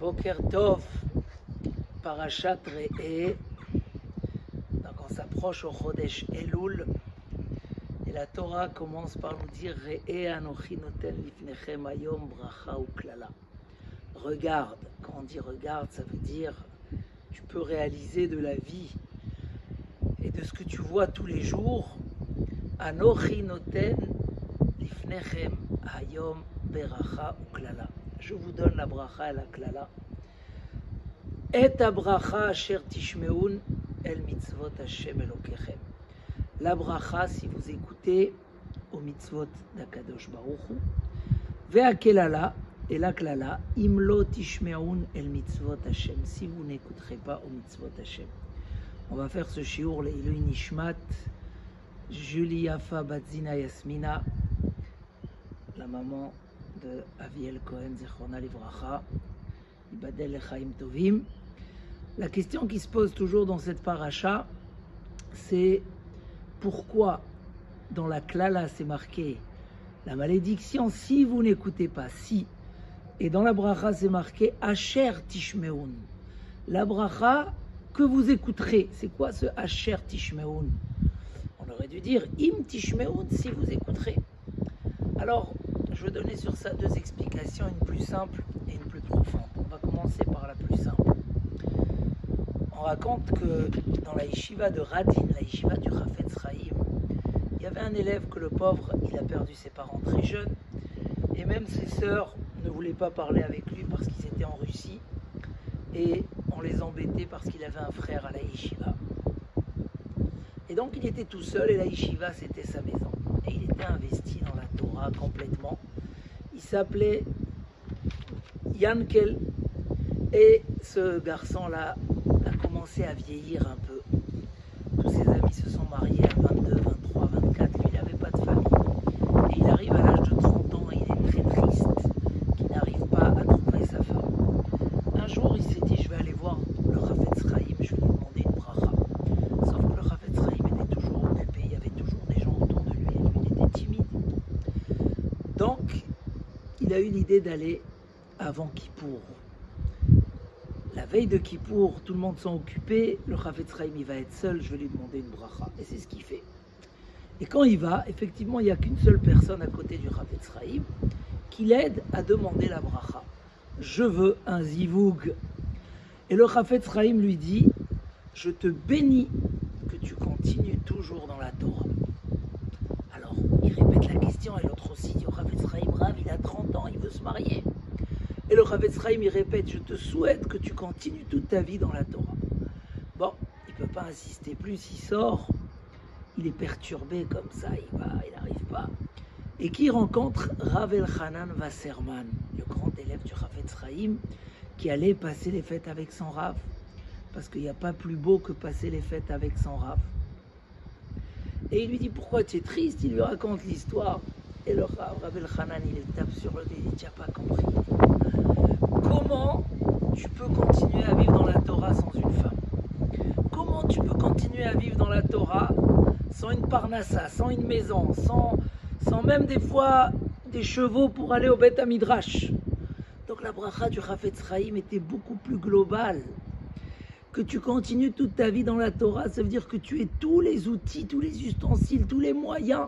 Boker Tov, Parashat Re'eh. Donc on s'approche au Chodesh Elul et la Torah commence par nous dire Re'eh anochi noten lifnechem hayom bracha uklala. Regarde, quand on dit regarde, ça veut dire tu peux réaliser de la vie et de ce que tu vois tous les jours. Anochi noten lifnechem hayom bracha uklala. Je vous donne la bracha et la klala. Et bracha asher tishmeun el mitzvot Hashem Elokechem. La bracha, si vous écoutez aux mitzvot d'Akadosh Baruch Hu. Ve'akelala et la klala imlo tishmeun el mitzvot Hashem. Si vous n'écouterez pas aux mitzvot Hashem. On va faire ce shiur le'ilui nishmat Julie Yafa Batzina Yasmina, la maman de Aviel Cohen Zechrona Livracha, Ibadel Lechaim Tovim. La question qui se pose toujours dans cette paracha, c'est pourquoi dans la klala c'est marqué la malédiction si vous n'écoutez pas, si, et dans la bracha c'est marqué Asher Tishmeun, la bracha que vous écouterez. C'est quoi ce Asher Tishmeun? On aurait dû dire Im Tishmeun, si vous écouterez. Alors, je vais donner sur ça deux explications, une plus simple et une plus profonde. On va commencer par la plus simple. On raconte que dans la yeshiva de Radin, la yeshiva du Chafetz Chaim, il y avait un élève que le pauvre, il a perdu ses parents très jeunes, et même ses sœurs ne voulaient pas parler avec lui parce qu'ils étaient en Russie, et on les embêtait parce qu'il avait un frère à la yeshiva. Et donc il était tout seul, et la yeshiva c'était sa maison. Et il était investi dans la Torah complètement. Il s'appelait Yankel, et ce garçon-là a commencé à vieillir un peu. Tous ses amis se sont mariés à 22, 23, 24, lui il n'avait pas de famille. Et il arrive à l'âge de 30 ans et il est très triste, qu'il n'arrive pas à trouver sa femme. Un jour il s'est dit, je vais aller voir le Chafetz Chaim, je vais lui demander une bracha. Sauf que le Chafetz Chaim était toujours occupé, il y avait toujours des gens autour de lui et lui il était timide. Donc il a eu l'idée d'aller avant Kippour. La veille de Kippour, tout le monde s'en occupé, le Chafetz Chaim il va être seul, je vais lui demander une bracha. Et c'est ce qu'il fait. Et quand il va, effectivement, il n'y a qu'une seule personne à côté du Chafetz Chaim qui l'aide à demander la bracha. Je veux un zivoug. Et le Chafetz Chaim lui dit, je te bénis que tu continues toujours dans la Torah. Alors, il répète la question et l'autre aussi dit au Chafetz Chaim, Rav, il a 30 ans, il veut se marier. Et le Chafetz Chaim, il répète, je te souhaite que tu continues toute ta vie dans la Torah. Bon, il ne peut pas insister plus, il sort, il est perturbé comme ça, il n'arrive pas. Et qui rencontre Rav Elchanan Wasserman, le grand élève du Chafetz Chaim, qui allait passer les fêtes avec son Rav, parce qu'il n'y a pas plus beau que passer les fêtes avec son Rav. Et il lui dit, pourquoi tu es triste? Il lui raconte l'histoire. Et le Rav Elchanan, il le tape sur le nez, il dit, tu n'as pas compris. Comment tu peux continuer à vivre dans la Torah sans une femme? Comment tu peux continuer à vivre dans la Torah sans une parnassa, sans une maison, sans même des fois des chevaux pour aller au Beth Hamidrash? Donc la bracha du Chafetz Chaim était beaucoup plus globale. Que tu continues toute ta vie dans la Torah, ça veut dire que tu aies tous les outils, tous les ustensiles, tous les moyens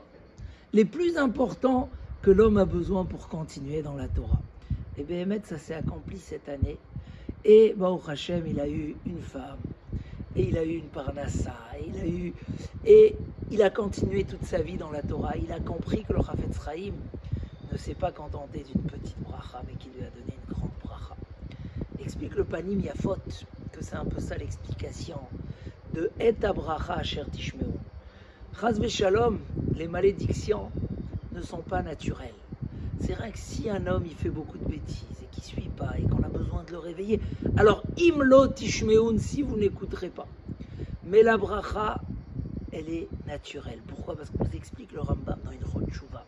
les plus importants que l'homme a besoin pour continuer dans la Torah. Et bien, ça s'est accompli cette année. Et Baruch Hashem, il a eu une femme, et il a eu une parnassa, et il a continué toute sa vie dans la Torah. Il a compris que le Chafetz Chaim ne s'est pas contenté d'une petite bracha, mais qu'il lui a donné une grande bracha. Explique le Panim Yafot, que c'est un peu ça l'explication de Et bracha asher tishmeun. Chas v'shalom, les malédictions ne sont pas naturelles. C'est vrai que si un homme il fait beaucoup de bêtises et qu'il ne suit pas et qu'on a besoin de le réveiller, alors imlo tishmeun, si vous n'écouterez pas. Mais la bracha, elle est naturelle. Pourquoi? Parce qu'on nous explique le Rambam dans une Chod Tshuva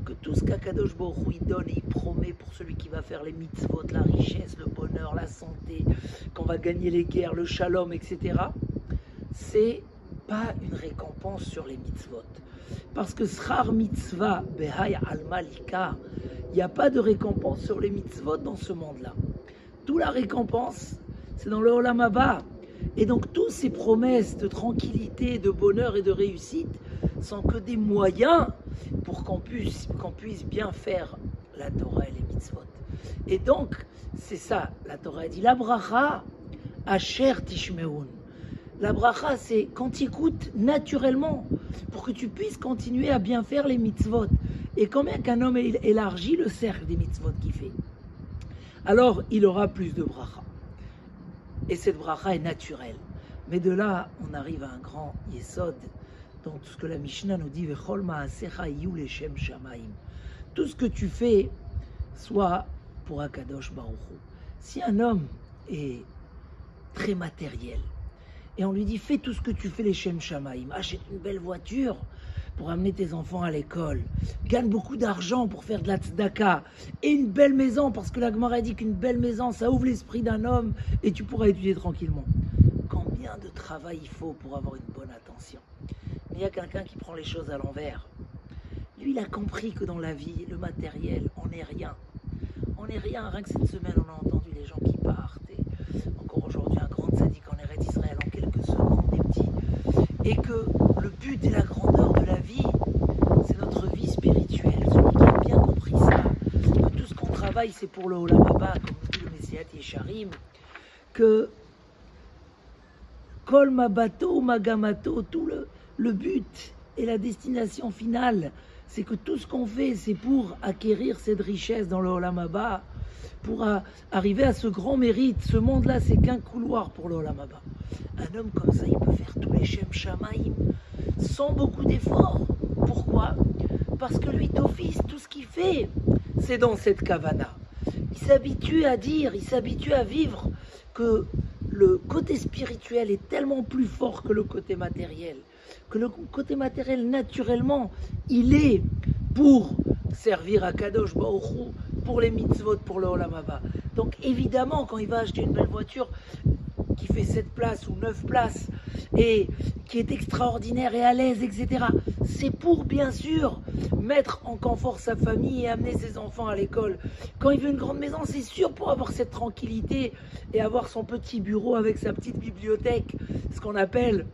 que tout ce qu'Akadosh Baruch Hu il donne et il promet pour celui qui va faire les mitzvot, la richesse, le bonheur, la santé, qu'on va gagner les guerres, le shalom, etc., c'est pas une récompense sur les mitzvot. Parce que Schar mitzvah behaya al malika, il n'y a pas de récompense sur les mitzvot dans ce monde-là. toute la récompense, c'est dans le Olam Haba. Et donc, toutes ces promesses de tranquillité, de bonheur et de réussite sont que des moyens pour qu'on puisse bien faire la Torah et les mitzvot. Et donc, c'est ça, la Torah dit, la bracha, asher tishmeun. La bracha, c'est quand tu écoutes naturellement, pour que tu puisses continuer à bien faire les mitzvot. Et combien qu'un homme élargit le cercle des mitzvot qu'il fait, alors il aura plus de bracha. Et cette bracha est naturelle. Mais de là, on arrive à un grand yesod, dans tout ce que la Mishnah nous dit, Vechol ma'asecha yu leshem shamayim. Tout ce que tu fais, soit pour Akadosh Baruch Hu. Si un homme est très matériel, et on lui dit, fais tout ce que tu fais les Shem Shamaim, achète une belle voiture pour amener tes enfants à l'école, gagne beaucoup d'argent pour faire de la tzedaka, et une belle maison, parce que la Gemara dit qu'une belle maison, ça ouvre l'esprit d'un homme, et tu pourras étudier tranquillement. Combien de travail il faut pour avoir une bonne attention? Mais il y a quelqu'un qui prend les choses à l'envers. Lui, il a compris que dans la vie, le matériel, on n'est rien. On n'est rien. Rien que cette semaine, on a entendu les gens qui partent. Et encore aujourd'hui, un grand tzaddik en Eretz Israël, en quelques secondes, des petits. Et que le but et la grandeur de la vie, c'est notre vie spirituelle. Celui qui a bien compris ça, que tout ce qu'on travaille, c'est pour le Olam Haba, comme dit le Messiat Yesharim, que Kol Mabato, Magamato, tout le but et la destination finale, c'est que tout ce qu'on fait, c'est pour acquérir cette richesse dans le Olam Haba, pour arriver à ce grand mérite. Ce monde-là, c'est qu'un couloir pour le Olam Haba. Un homme comme ça, il peut faire tous les Shem Shamaim sans beaucoup d'efforts. Pourquoi? Parce que lui, d'office, tout ce qu'il fait, c'est dans cette kavana. Il s'habitue à dire, il s'habitue à vivre que le côté spirituel est tellement plus fort que le côté matériel. Que le côté matériel, naturellement, il est pour servir à Kadosh Baruch Hu, pour les mitzvot, pour le Olam Haba. Donc évidemment, quand il va acheter une belle voiture qui fait 7 places ou 9 places, et qui est extraordinaire et à l'aise, etc., c'est pour, bien sûr, mettre en confort sa famille et amener ses enfants à l'école. Quand il veut une grande maison, c'est sûr, pour avoir cette tranquillité et avoir son petit bureau avec sa petite bibliothèque, ce qu'on appelle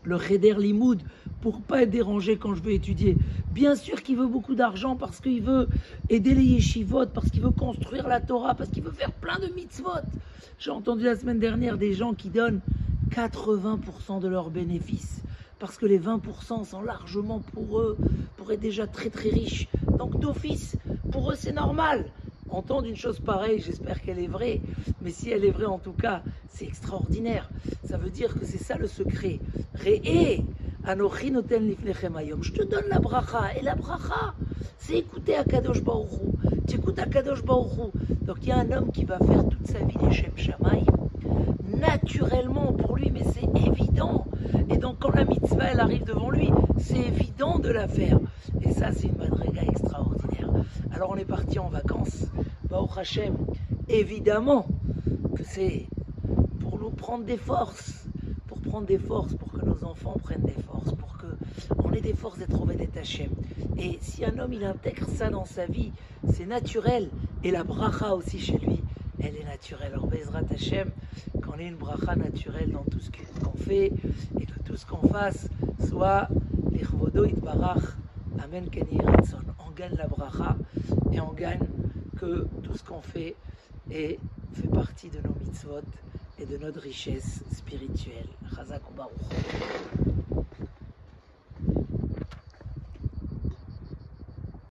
le Cheder Limoud, pour pas être dérangé quand je veux étudier. Bien sûr qu'il veut beaucoup d'argent parce qu'il veut aider les yeshivot, parce qu'il veut construire la Torah, parce qu'il veut faire plein de mitzvot. J'ai entendu la semaine dernière des gens qui donnent 80% de leurs bénéfices, parce que les 20% sont largement pour eux, pour être déjà très très riches. Donc d'office, pour eux c'est normal. Entendre une chose pareille, j'espère qu'elle est vraie, mais si elle est vraie en tout cas, c'est extraordinaire. Ça veut dire que c'est ça le secret. Re'e, anochi noten lifnechem hayom. Je te donne la bracha, et la bracha, c'est écouter Akadosh Baruch Hu. Tu écoutes Akadosh Baruch Hu. Donc il y a un homme qui va faire toute sa vie les Shem Shamaim, naturellement pour lui, mais c'est évident. Et donc quand la mitzvah elle arrive devant lui, c'est évident de la faire. Et ça c'est une madriga extraordinaire. Alors on est parti en vacances, Baruch Hashem, évidemment que c'est pour nous prendre des forces, pour que nos enfants prennent des forces, pour qu'on ait des forces d'être Oved et Hashem. Et si un homme il intègre ça dans sa vie, c'est naturel. Et la bracha aussi chez lui, elle est naturelle. Alors Bezrat Hashem, qu'on ait une bracha naturelle dans tout ce qu'on fait, et que tout ce qu'on fasse soit l'Ichvodo Itbarach, Amen Keni Ratson. On gagne la bracha et on gagne que tout ce qu'on fait fait partie de nos mitzvot et de notre richesse spirituelle. Chazak ou Baruch.